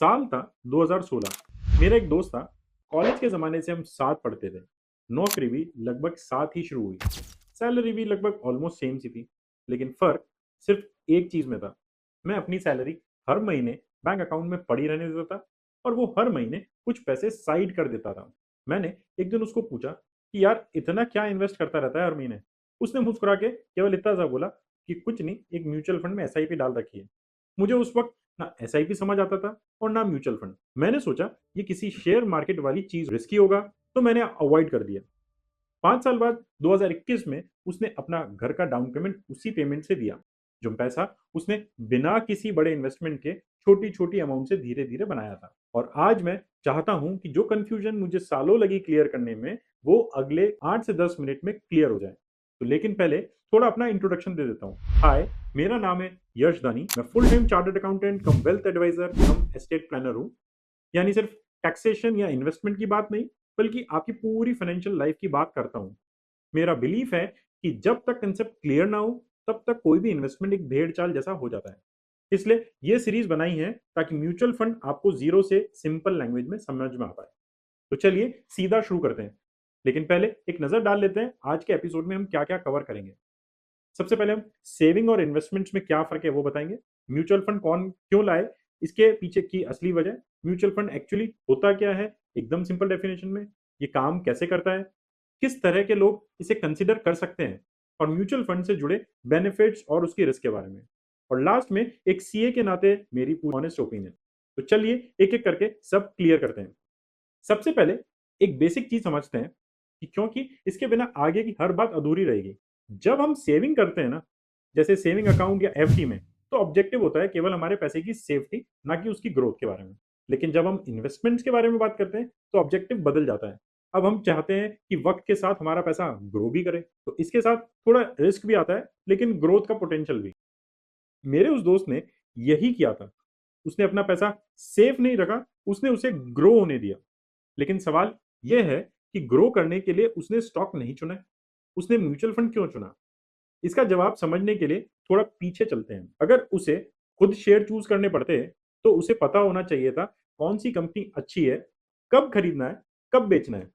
साल था 2016। मेरा एक दोस्त था। कॉलेज के ज़माने से हम साथ पढ़ते थे। नौकरी भी लगभग साथ ही शुरू हुई। सैलरी भी लगभग ऑलमोस्ट सेम सी थी। लेकिन फ़र्क सिर्फ एक चीज़ में था। मैं अपनी सैलरी हर महीने बैंक अकाउंट में पड़ी रहने देता था और वो हर महीने कुछ पैसे साइड कर देता था। मैंने एक दिन उसको पूछा कि यार इतना क्या इन्वेस्ट करता रहता है हर महीने? उसने मुस्कुरा के केवल इतना सा बोला कि कुछ नहीं, एक म्यूचुअल फंड में एसआईपी डाल रखी है। मुझे उस वक़्त ना एसआईपी समझ आता था और ना म्यूचुअल फंड। मैंने सोचा ये किसी शेयर मार्केट वाली चीज़ रिस्की होगा, तो मैंने अवॉइड कर दिया। 5 साल बाद 2021 में उसने अपना घर का डाउन पेमेंट उसी पेमेंट से दिया। जो पैसा उसने बिना किसी बड़े इन्वेस्टमेंट के छोटी-छोटी अमाउंट से धीरे-धीरे बनाया था। और आज मैं चाहता हूँ कि जो कन्फ्यूजन मुझे सालों लगी क्लियर करने में, वो अगले 8 से 10 मिनट में क्लियर हो जाए। तो लेकिन पहले थोड़ा अपना इंट्रोडक्शन दे देता हूँ। हाय, मेरा नाम है यश दानी। मैं full time chartered accountant cum wealth advisor cum estate planner हूँ। यानी सिर्फ टैक्सेशन या इन्वेस्टमेंट की बात नहीं, बल्कि आपकी पूरी फाइनेंशियल लाइफ की बात करता हूँ। मेरा बिलीफ है कि जब तक कंसेप्ट क्लियर ना हो, तब तक कोई भी इन्वेस्टमेंट एक भेड़ चाल जैसा हो जाता है। इसलिए ये सीरीज बनाई है ताकि म्यूचुअल फंड आपको जीरो से सिंपल लैंग्वेज में समझ में आ पाए। तो चलिए सीधा शुरू करते हैं। लेकिन पहले एक नजर डाल लेते हैं आज के एपिसोड में हम क्या क्या कवर करेंगे। सबसे पहले हम सेविंग और इन्वेस्टमेंट्स में क्या फ़र्क है वो बताएँगे। म्यूचुअल फंड कौन क्यों लाए, इसके पीछे की असली वजह, म्यूचुअल फंड एक्चुअली होता क्या है, एकदम सिंपल डेफिनिशन में, ये काम कैसे करता है, किस तरह के लोग इसे कंसीडर कर सकते हैं और म्यूचुअल फंड से जुड़े बेनिफिट्स और उसकी रिस्क के बारे में। और लास्ट में एक सीए के नाते मेरी पूरी ऑनेस्ट ओपिनियन। तो चलिए एक-एक करके सब क्लियर करते हैं। सबसे पहले एक बेसिक चीज़ समझते हैं कि क्योंकि इसके बिना आगे की हर बात अधूरी रहेगी। जब हम सेविंग करते हैं ना, जैसे सेविंग अकाउंट या एफडी में, तो ऑब्जेक्टिव होता है केवल हमारे पैसे की सेफ्टी, ना कि उसकी ग्रोथ के बारे में। लेकिन जब हम इन्वेस्टमेंट्स के बारे में बात करते हैं, तो ऑब्जेक्टिव बदल जाता है। अब हम चाहते हैं कि वक़्त के साथ हमारा पैसा ग्रो भी करे, तो इसके साथ थोड़ा रिस्क भी आता है, लेकिन ग्रोथ का पोटेंशियल भी। मेरे उस दोस्त ने यही किया था। उसने अपना पैसा सेफ नहीं रखा, उसने उसे ग्रो होने दिया। लेकिन सवाल यह है कि ग्रो करने के लिए उसने स्टॉक नहीं चुना है, उसने म्यूचुअल फंड क्यों चुना? इसका जवाब समझने के लिए थोड़ा पीछे चलते हैं। अगर उसे खुद शेयर चूज़ करने पड़ते, तो उसे पता होना चाहिए था कौन-सी कंपनी अच्छी है, कब खरीदना है, कब बेचना है।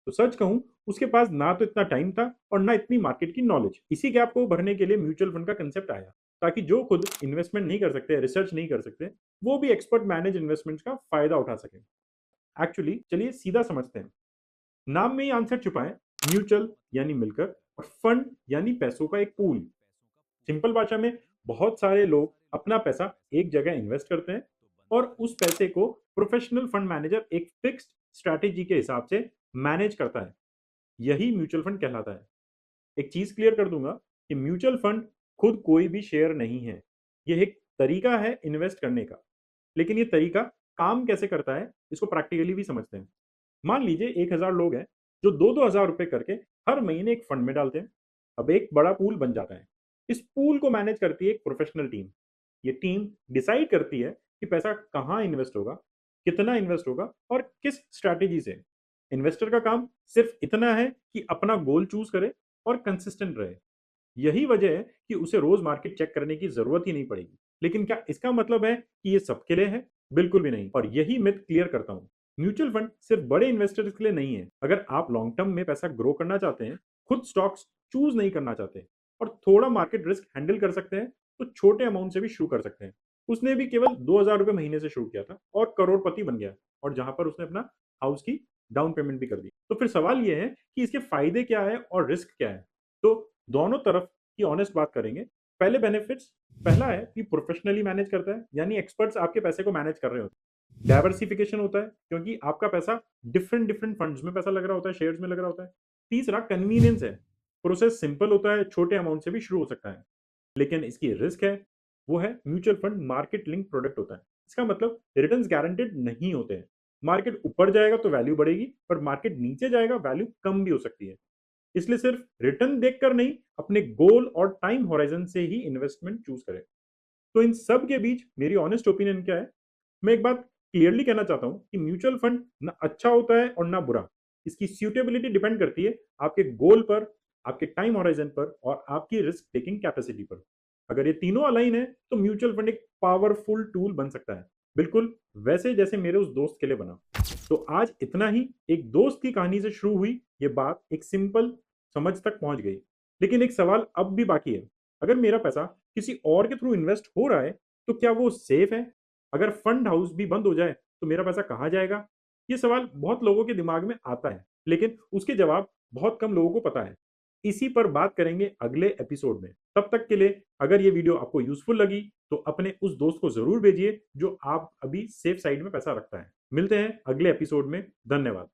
तो सच कहूँ, उसके पास ना तो इतना टाइम था और ना इतनी मार्केट की नॉलेज। इसी गैप को भरने के लिए म्यूचुअल फंड का कांसेप्ट आया, ताकि जो खुद इन्वेस्टमेंट नहीं कर सकते, रिसर्च नहीं कर सकते, वो भी एक्सपर्ट मैनेज इन्वेस्टमेंट्स का फायदा उठा सकें। एक्चुअली चलिए सीधा समझते हैं। नाम में ही आंसर छुपा है। म्यूचुअल यानी मिलकर और फंड यानी पैसों का एक पूल। सिंपल भाषा में बहुत सारे लोग अपना पैसा एक जगह इन्वेस्ट करते हैं और उस पैसे को प्रोफेशनल फंड मैनेजर एक फिक्स्ड स्ट्रैटेजी के हिसाब से मैनेज करता है। यही म्यूचुअल फंड कहलाता है। एक चीज क्लियर कर दूंगा कि म्यूचुअल फंड खुद कोई भी शेयर नहीं है। यह एक तरीका है इन्वेस्ट करने का। लेकिन ये तरीका काम कैसे करता है, इसको प्रैक्टिकली भी समझते हैं। मान लीजिए 1000 लोग हैं जो 2-2 हज़ार रुपए करके हर महीने एक फंड में डालते हैं। अब एक बड़ा पूल बन जाता है। इस पूल को मैनेज करती है एक प्रोफेशनल टीम। ये टीम डिसाइड करती है कि पैसा कहाँ इन्वेस्ट होगा, कितना इन्वेस्ट होगा और किस स्ट्रैटेजी से। इन्वेस्टर का काम सिर्फ इतना है कि अपना गोल चूज करे और कंसिस्टेंट रहे। यही वजह है कि उसे रोज मार्केट चेक करने की जरूरत ही नहीं पड़ेगी। लेकिन क्या इसका मतलब है कि ये सबके लिए है? बिल्कुल भी नहीं। और यही मिथ क्लियर करता हूँ। म्यूचुअल फंड सिर्फ बड़े इन्वेस्टर्स के लिए नहीं है। अगर आप लॉन्ग टर्म में पैसा ग्रो करना चाहते हैं, खुद स्टॉक्स चूज नहीं करना चाहते और थोड़ा मार्केट रिस्क हैंडल कर सकते हैं, तो छोटे अमाउंट से भी शुरू कर सकते हैं। उसने भी केवल 2000 रुपए महीने से शुरू किया था और करोड़पति बन गया। और जहां पर उसने अपना हाउस की डाउन पेमेंट भी कर दी। तो फिर सवाल यह है कि इसके फायदे क्या है और रिस्क क्या है। तो दोनों तरफ की ऑनेस्ट बात करेंगे। पहले बेनिफिट्स, पहला है कि प्रोफेशनली मैनेज करता है, यानी एक्सपर्ट्स आपके पैसे को मैनेज कर रहे होते हैं। डाइवर्सिफिकेशन होता है क्योंकि आपका पैसा डिफरेंट डिफरेंट फंड्स में पैसा लग रहा होता है, शेयर्स में लग रहा होता है। तीसरा कन्वीनियंस है। प्रोसेस सिंपल होता है, छोटे अमाउंट से भी शुरू हो सकता है। लेकिन इसकी रिस्क है, वो है mutual fund market link product होता है। इसका मतलब रिटर्न्स गारंटेड नहीं होते हैं। मार्केट ऊपर जाएगा तो वैल्यू बढ़ेगी, पर मार्केट नीचे जाएगा वैल्यू कम भी हो सकती है। इसलिए सिर्फ रिटर्न देखकर नहीं, अपने गोल और टाइम होराइजन से ही इन्वेस्टमेंट चूज करें। तो इन सब के बीच मेरी ऑनेस्ट ओपिनियन क्या है? मैं एक बात क्लियरली कहना चाहता हूं कि म्यूचुअल फंड ना अच्छा होता है और ना बुरा। इसकी सूटेबिलिटी डिपेंड करती है आपके गोल पर, आपके टाइम होराइजन पर और आपकी रिस्क टेकिंग कैपेसिटी पर। अगर ये तीनों अलाइन है, तो म्यूचुअल फंड एक पावरफुल टूल बन सकता है। बिल्कुल वैसे जैसे मेरे उस दोस्त के लिए बना। तो आज इतना ही। एक दोस्त की कहानी से शुरू हुई ये बात एक सिंपल समझ तक पहुंच गई। लेकिन एक सवाल अब भी बाकी है। अगर मेरा पैसा किसी और के थ्रू इन्वेस्ट हो रहा है तो क्या वो सेफ है? अगर फंड हाउस भी बंद हो जाए तो मेरा पैसा कहाँ जाएगा? ये सवाल बहुत लोगों के दिमाग में आता है, लेकिन उसके जवाब बहुत कम लोगों को पता है। इसी पर बात करेंगे अगले एपिसोड में। तब तक के लिए अगर ये वीडियो आपको यूजफुल लगी तो अपने उस दोस्त को जरूर भेजिए जो आप अभी सेफ साइड में पैसा रखता है। मिलते हैं अगले एपिसोड में। धन्यवाद।